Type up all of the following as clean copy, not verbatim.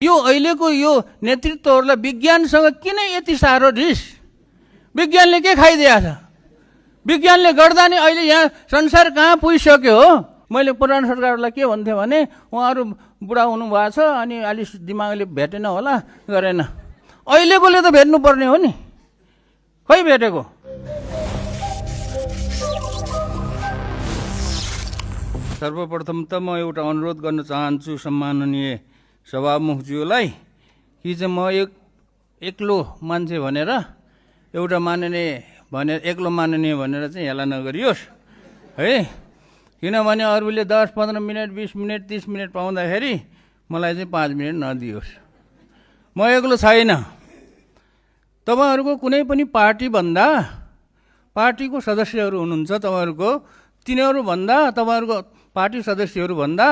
यो अहिलेको यो नेतृत्वहरूलाई विज्ञानसँग किन यति साह्रो रिस? विज्ञानले के खाइदिएको छ? विज्ञानले गर्दा नि अहिले यहाँ संसार कहाँ पुगिसक्यो हो। मैले पुरानो सरकारलाई के भन्थेँ भने उहाँहरू बुढा हुनुभएको छ अनि अलि दिमागले भेटेन होला, गरेन। अहिलेकोले त भेट्नुपर्ने हो नि, खै भेटेको? सर्वप्रथम त म एउटा अनुरोध गर्न चाहन्छु सम्माननीय सभामुखज्यूलाई कि चाहिँ म एक्लो मान्छे भनेर एउटा माननीय भनेर एक्लो माननीय भनेर चाहिँ हेला नगरियोस् है। किनभने अरूले 10-15 मिनट 20 मिनट 30 मिनट पाउँदाखेरि मलाई चाहिँ 5 मिनट नदियोस्। म एक्लो छैन। तपाईँहरूको कुनै पनि पार्टी भन्दा पार्टीको सदस्यहरू हुनुहुन्छ, तपाईँहरूको तिनीहरूभन्दा तपाईँहरूको पार्टी सदस्यहरू भन्दा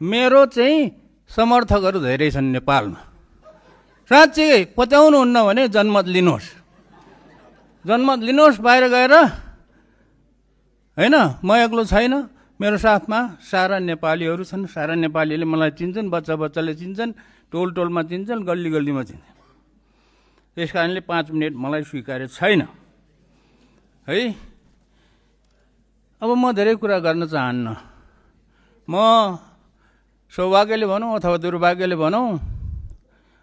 मेरो चाहिँ समर्थकहरू धेरै छन् नेपालमा। साँच्चै पत्याउनुहुन्न भने जनमत लिनुहोस्, जनमत लिनुहोस् बाहिर गएर होइन। म एक्लो छैन, मेरो साथमा सारा नेपालीहरू छन्। सारा नेपालीले मलाई चिन्छन्, बच्चा बच्चाले चिन्छन्, टोल टोलमा चिन्छन्, गल्ली गल्लीमा चिन्छन्। त्यस कारणले 5 मिनट मलाई स्वीकार्य छैन है। अब म धेरै कुरा गर्न चाहन्न। म सौभाग्यले भनौँ अथवा दुर्भाग्यले भनौँ,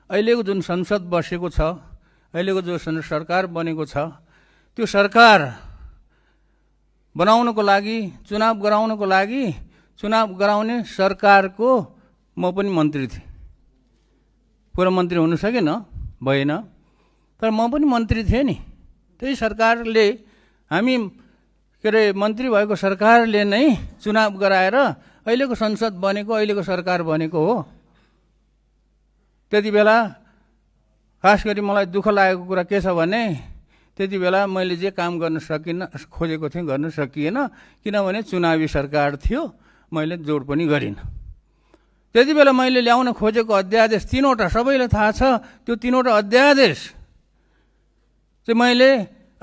अहिलेको जुन संसद बसेको छ, अहिलेको जो सरकार बनेको छ, त्यो सरकार बनाउनको लागि, चुनाव गराउनको लागि, चुनाव गराउने सरकारको म पनि मन्त्री थिएँ। पुरा मन्त्री हुन सकेन, भएन, तर म पनि मन्त्री थिएँ नि। त्यही सरकारले, हामी के अरे मन्त्री भएको सरकारले नै चुनाव गराएर अहिलेको संसद बनेको, अहिलेको सरकार बनेको हो। त्यति बेला खास गरी मलाई दुःख लागेको कुरा के छ भने त्यति बेला मैले जे काम गर्न सकिनँ, खोजेको थिएँ गर्न सकिएन, किनभने चुनावी सरकार थियो, मैले जोड पनि गरिनँ। त्यति बेला मैले ल्याउन खोजेको अध्यादेश 3वटा, सबैलाई थाहा छ त्यो 3वटा अध्यादेश चाहिँ मैले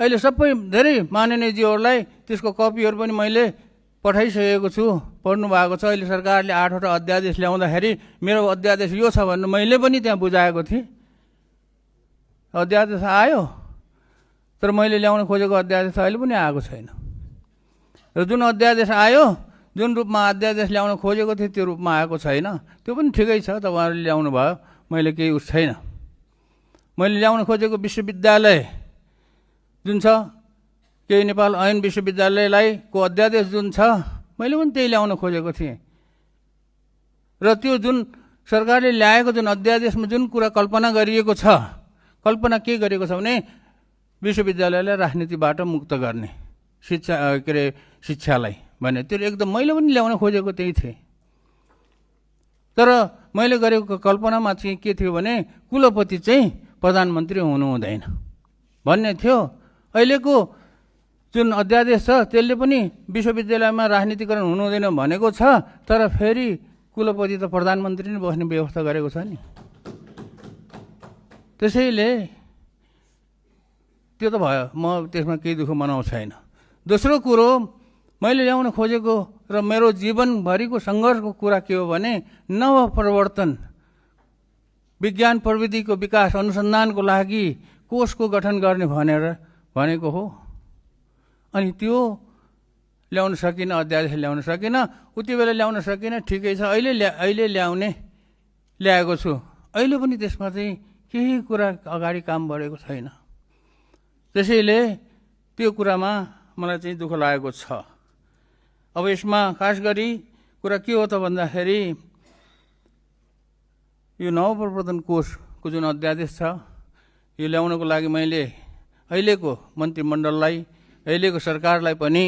अहिले सबै धेरै माननीयज्यूहरूलाई त्यसको कपीहरू पनि मैले पठाइसकेको छु, पढ्नु भएको छ। अहिले सरकारले 8वटा अध्यादेश ल्याउँदाखेरि मेरो अध्यादेश यो छ भनेर मैले पनि त्यहाँ बुझाएको थिएँ। अध्यादेश आयो, तर मैले ल्याउन खोजेको अध्यादेश अहिले पनि आएको छैन। र जुन अध्यादेश आयो, जुन रूपमा अध्यादेश ल्याउन खोजेको थिएँ त्यो रूपमा आएको छैन। त्यो पनि ठिकै छ, तपाईँहरूले ल्याउनु भयो, मैले केही उस छैन। मैले ल्याउन खोजेको विश्वविद्यालय जुन छ, केही नेपाल ऐन विश्वविद्यालयलाई को अध्यादेश जुन छ, मैले पनि त्यही ल्याउन खोजेको थिएँ। र त्यो जुन सरकारले ल्याएको जुन अध्यादेशमा जुन कुरा कल्पना गरिएको छ, कल्पना के गरिएको छ भने विश्वविद्यालयलाई राजनीतिबाट मुक्त गर्ने, शिक्षा के अरे शिक्षालाई भने, त्यो एकदम मैले पनि ल्याउन खोजेको त्यही थिएँ। तर मैले गरेको कल्पनामा चाहिँ के थियो भने कुलपति चाहिँ प्रधानमन्त्री हुनु हुँदैन भन्ने थियो। अहिलेको जुन अध्यादेश छ त्यसले पनि विश्वविद्यालयमा राजनीतिकरण हुनु हुँदैन भनेको छ, तर फेरि कुलपति त प्रधानमन्त्री नै बस्ने व्यवस्था गरेको छ नि। त्यसैले त्यो त भयो, म त्यसमा केही दुःख मनाउ छैन। दोस्रो कुरो मैले ल्याउन खोजेको र मेरो जीवनभरिको सङ्घर्षको कुरा के हो भने नव परिवर्तन, विज्ञान प्रविधिको विकास अनुसन्धानको लागि कोषको गठन गर्ने भनेको हो। अनि त्यो ल्याउन सकिनँ, अध्यादेश ल्याउन सकिनँ, उति बेला ल्याउन सकिनँ, ठिकै छ। अहिले ल्याएको छु। अहिले पनि त्यसमा चाहिँ केही कुरा अगाडि काम बढेको छैन। त्यसैले त्यो कुरामा मलाई चाहिँ दुःख लागेको छ। अब यसमा खास गरी कुरा के हो त भन्दाखेरि यो नवप्रवर्तन कोषको जुन अध्यादेश छ, यो ल्याउनको लागि मैले अहिलेको मन्त्रीमण्डललाई, अहिलेको सरकारलाई पनि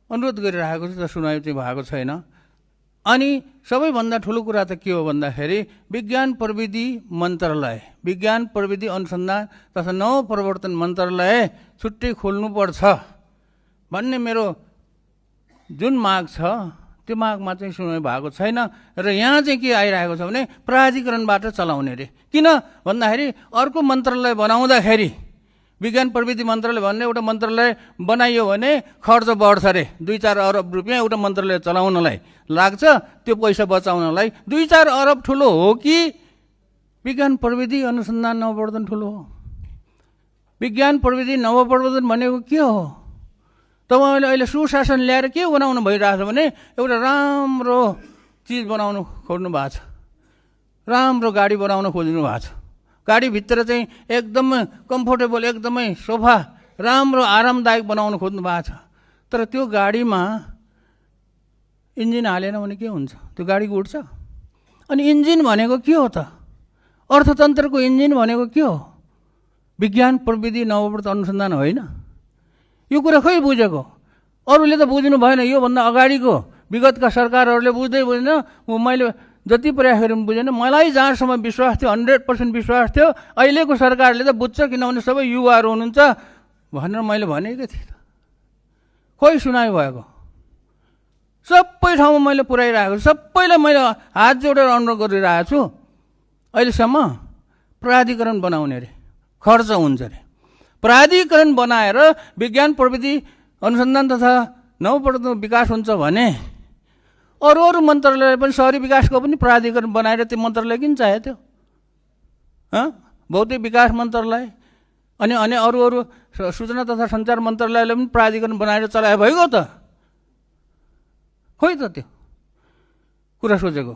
अनुरोध गरिरहेको छु, तर सुनाइ चाहिँ भएको छैन। अनि सबैभन्दा ठुलो कुरा त के हो भन्दाखेरि विज्ञान प्रविधि मन्त्रालय, विज्ञान प्रविधि अनुसन्धान तथा नवप्रवर्तन मन्त्रालय छुट्टै खोल्नुपर्छ भन्ने मेरो जुन माग छ, त्यो मागमा चाहिँ सुनाइ भएको छैन। र यहाँ चाहिँ के आइरहेको छ भने प्राधिकरणबाट चलाउने रे। किन भन्दाखेरि अर्को मन्त्रालय बनाउँदाखेरि विज्ञान प्रविधि मन्त्रालय भन्ने एउटा मन्त्रालय बनाइयो भने खर्च बढ्छ रे। 2-4 अरब रुपियाँ एउटा मन्त्रालय चलाउनलाई लाग्छ। त्यो पैसा बचाउनलाई 2-4 अरब ठुलो हो कि विज्ञान प्रविधि अनुसन्धान नवप्रवर्धन ठुलो हो। विज्ञान प्रविधि नवप्रवर्धन भनेको के हो? तपाईँले अहिले सुशासन ल्याएर के बनाउनु भइरहेछ भने एउटा राम्रो चिज बनाउनु खोज्नु भएको छ, राम्रो गाडी बनाउन खोज्नु भएको छ। गाडीभित्र चाहिँ एकदमै कम्फोर्टेबल, एकदमै सोफा राम्रो आरामदायक बनाउन खोज्नु भएको छ। तर त्यो गाडीमा इन्जिन हालेन भने के हुन्छ? त्यो गाडी उड्छ? अनि इन्जिन भनेको के हो त? अर्थतन्त्रको इन्जिन भनेको के हो? विज्ञान प्रविधि नवप्रवर्तन अनुसन्धान होइन? यो कुरा खै बुझेको? अरूले त बुझ्नु भएन। योभन्दा अगाडिको विगतका सरकारहरूले बुझ्दै बुझेन। मैले जति प्रयास गरेँ बुझेन। मलाई जहाँसम्म विश्वास थियो, 100% विश्वास थियो, अहिलेको सरकारले त बुझ्छ, किनभने सबै युवाहरू हुनुहुन्छ भनेर मैले भनेकै थिएँ। खोइ सुनाइ भएको? सबै ठाउँमा मैले पुर्याइरहेको छु, सबैलाई मैले हात जोडेर अनुरोध गरिरहेको छु। अहिलेसम्म प्राधिकरण बनाउने अरे खर्च हुन्छ अरे। प्राधिकरण बनाएर विज्ञान प्रविधि अनुसन्धान तथा नवप्रवर्तन विकास हुन्छ भने अरू अरू मन्त्रालयले पनि शहरी विकासको पनि प्राधिकरण बनाएर त्यो मन्त्रालय किन चाहियो त्यो? भौतिक विकास मन्त्रालय अनि अरू अरू सूचना तथा सञ्चार मन्त्रालयले पनि प्राधिकरण बनाएर चलाए भइगयो त? खोइ त त्यो कुरा सोचेको।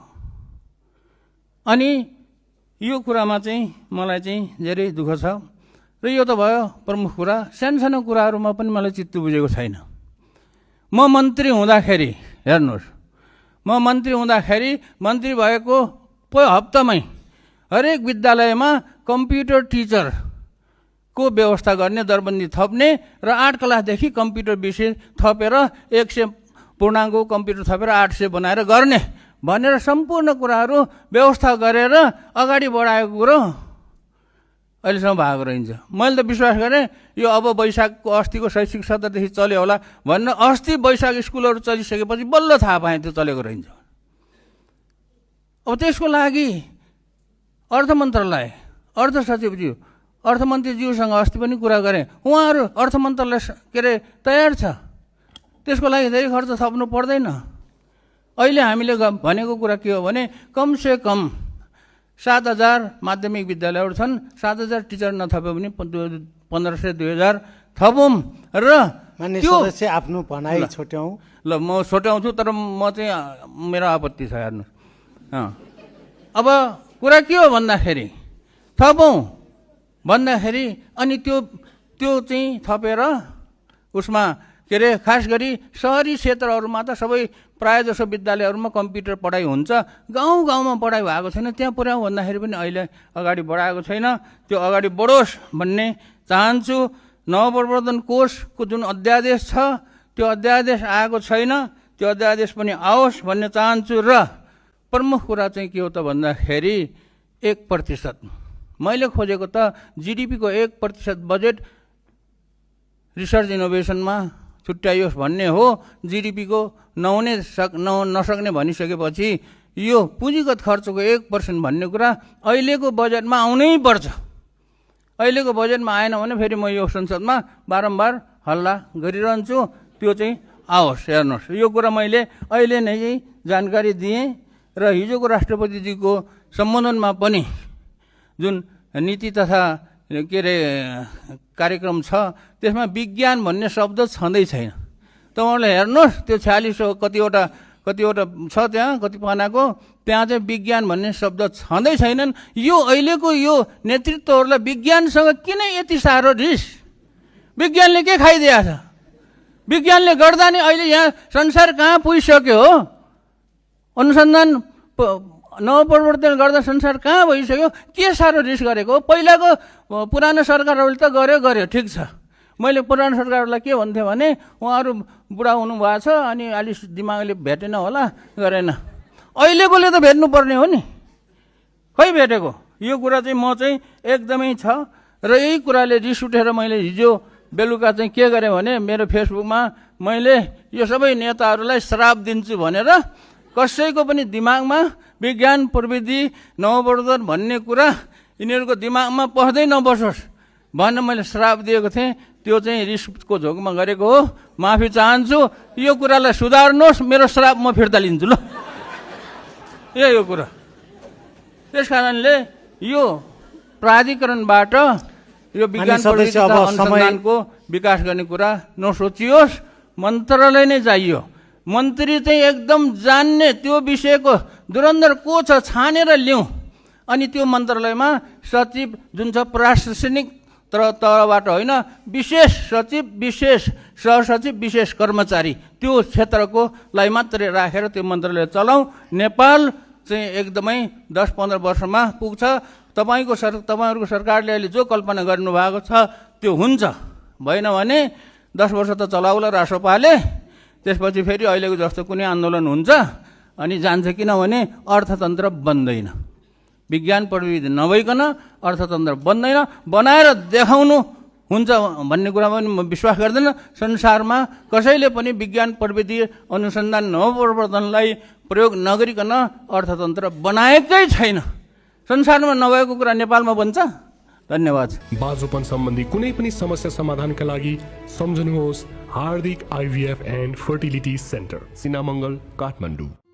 अनि यो कुरामा चाहिँ मलाई चाहिँ धेरै दुःख छ। र यो त भयो प्रमुख कुरा। सानो कुराहरूमा पनि मलाई चित्त बुझेको छैन। म मन्त्री हुँदाखेरि हेर्नुहोस्, म मन्त्री हुँदाखेरि मन्त्री भएको हप्तामै हरेक विद्यालयमा कम्प्युटर टिचरको व्यवस्था गर्ने, दरबन्दी थप्ने र 8 क्लासदेखि कम्प्युटर विषय थपेर 100 पूर्णाङ्क कम्प्युटर थपेर 800 बनाएर गर्ने भनेर सम्पूर्ण कुराहरू व्यवस्था गरेर अगाडि बढाएको कुरो अहिलेसम्म भएको रहन्छ। मैले त विश्वास गरेँ यो अब वैशाखको अस्तिको शैक्षिक सत्रदेखि चल्यो होला भनेर। अस्ति वैशाख स्कुलहरू चलिसकेपछि बल्ल थाहा पाएँ त्यो चलेको रहन्छ। अब त्यसको लागि अर्थ मन्त्रालय, अर्थ सचिवज्यू, अर्थमन्त्रीज्यूसँग अस्ति पनि कुरा गरेँ। उहाँहरू अर्थ मन्त्रालय के अरे तयार छ, त्यसको लागि धेरै खर्च थप्नु पर्दैन। अहिले हामीले भनेको कुरा के हो भने कमसे कम 7,000 माध्यमिक विद्यालयहरू छन्। 7,000 टिचर नथप्यो भने 1,500-2,000 थपौँ र त्यो सदस्य आफ्नो भनाइ छोट्याउँ। ल म छोट्याउँछु, तर म चाहिँ मेरो आपत्ति छ हेर्नु। अब कुरा के हो भन्दाखेरि थपौँ भन्दाखेरि अनि त्यो चाहिँ थपेर उसमा के अरे खास गरी सहरी क्षेत्रहरूमा त सबै प्रायः जसो विद्यालयहरूमा कम्प्युटर पढाइ हुन्छ। गाउँमा पढाइ भएको छैन, त्यहाँ पुर्याउँ भन्दाखेरि पनि अहिले अगाडि बढाएको छैन। त्यो अगाडि बढोस् भन्ने चाहन्छु। नवप्रवर्तन कोषको जुन अध्यादेश छ त्यो अध्यादेश आएको छैन, त्यो अध्यादेश पनि आओस् भन्ने चाहन्छु। र प्रमुख कुरा चाहिँ के हो त भन्दाखेरि 1%। मैले खोजेको त जिडिपीको 1% बजेट रिसर्च इनोभेसनमा छुट्याइयोस् भन्ने हो। जिडिपीको नसक्ने भनिसकेपछि यो पुँजीगत खर्चको 1% भन्ने कुरा अहिलेको बजेटमा आउनै पर्छ। अहिलेको बजेटमा आएन भने फेरि म यो संसदमा बारम्बार हल्ला गरिरहन्छु। त्यो चाहिँ आओस्। हेर्नुहोस्, यो कुरा मैले अहिले नै जानकारी दिएँ र हिजोको राष्ट्रपतिजीको सम्बोधनमा पनि जुन नीति तथा के अरे कार्यक्रम छ त्यसमा विज्ञान भन्ने शब्द छँदै छैन। तपाईँहरूले हेर्नुहोस् त्यो 46 कतिवटा छ त्यहाँ, कति पानाको, त्यहाँ चाहिँ विज्ञान भन्ने शब्द छँदै छैनन्। यो अहिलेको यो नेतृत्वहरूलाई विज्ञानसँग किन यति साह्रो रिस? विज्ञानले के खाइदिएको छ? विज्ञानले गर्दा नि अहिले यहाँ संसार कहाँ पुगिसक्यो हो? अनुसन्धान नवप्रवर्तन गर्दा संसार कहाँ भइसक्यो? के साह्रो रिस गरेको? पहिलाको पुरानो सरकारहरूले त गर्यो ठिक छ। मैले पुरानो सरकारहरूलाई के भन्थेँ भने उहाँहरू बुढा हुनुभएको छ अनि अलि दिमागले भेटेन होला, गरेन। अहिलेकोले त भेट्नुपर्ने हो नि, खै भेटेको? यो कुरा चाहिँ म चाहिँ एकदमै छ। र यही कुराले रिस उठेर मैले हिजो बेलुका चाहिँ के गरेँ भने मेरो फेसबुकमा मैले यो सबै नेताहरूलाई श्राप दिन्छु भनेर कसैको पनि दिमागमा विज्ञान प्रविधि नवप्रवर्तन भन्ने कुरा यिनीहरूको दिमागमा पस्दै नबसोस् भनेर मैले श्राप दिएको थिएँ। त्यो चाहिँ रिसको झोकमा गरेको हो, माफी चाहन्छु। यो कुरालाई सुधार्नुहोस्, मेरो श्राप म फिर्ता लिन्छु ल। यो कुरा त्यस कारणले यो प्राधिकरणबाट यो विज्ञान प्रविधि सदस्य, अब तथा समय- अनुसन्धानको विकास गर्ने कुरा नसोचियोस्, मन्त्रालय नै चाहियो। मन्त्री चाहिँ एकदम जान्ने, त्यो विषयको धुरन्धर को छ छानेर ल्याउँ, अनि त्यो मन्त्रालयमा सचिव जुन छ प्रशासनिक तहबाट होइन, विशेष सचिव, विशेष सहसचिव, विशेष कर्मचारी, त्यो क्षेत्रकोलाई मात्रै राखेर त्यो मन्त्रालय चलाउँ। नेपाल चाहिँ एकदमै 10-15 वर्षमा पुग्छ। तपाईँहरूको सरकारले अहिले जो कल्पना गर्नुभएको छ त्यो हुन्छ। भएन भने 10 वर्ष त चलाउला रासोपाले, त्यसपछि फेरि अहिलेको जस्तो कुनै आन्दोलन हुन्छ अनि जान्छ, किनभने अर्थतन्त्र बन्दैन। विज्ञान प्रविधि नभइकन अर्थतन्त्र बन्दैन। बनाएर देखाउनु हुन्छ भन्ने कुरामा पनि म विश्वास गर्दैन। संसारमा कसैले पनि विज्ञान प्रविधि अनुसन्धान नवप्रवर्तनलाई प्रयोग नगरिकन अर्थतन्त्र बनाएकै छैन। संसारमा नभएको कुरा नेपालमा बन्छ। धन्यवाद। बाजुपन सम्बन्धी कुनै पनि समस्या समाधानका लागि सम्झनुहोस् हार्दिक IVF and fertility centre, Sinamangal, Kathmandu.